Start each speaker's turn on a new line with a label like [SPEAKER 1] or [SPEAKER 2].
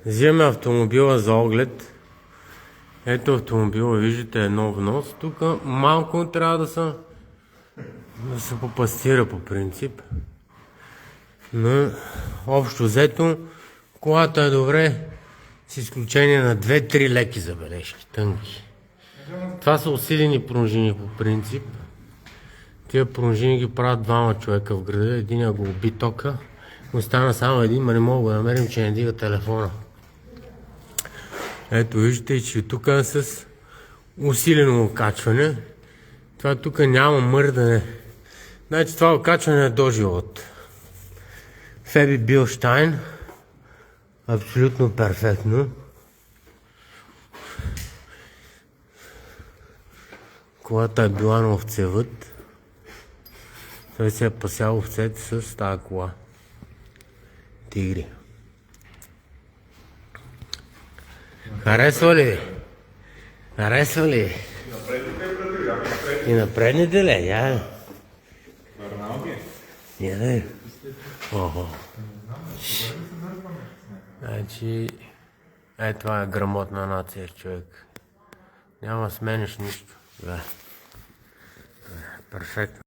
[SPEAKER 1] Взимаме автомобила за оглед. Ето автомобила, виждате, едно внос. Тук малко трябва да се попастира по принцип. Но общо взето колата е добре, с изключение на 2-3 леки забележки, тънки. Това са усилени пружини по принцип. Тия пружини ги правят двама човека в града. Единия го уби тока. Остана само един, но не мога да намерим, че не дига телефона. Ето виждате, че тук е с усилено окачване. Това тук няма мърдане. Значи това окачване е до живот. Феби Билштайн. Абсолютно перфектно. Колата е била на овцевът. Той се е пасял овцете с тази кола. Тигри. Харесва ли? Харесва ли? И напредните ли? Я. Я да. Охо. Значи, това е грамотна нация, човек. Няма смениш нищо. Да. Перфектно.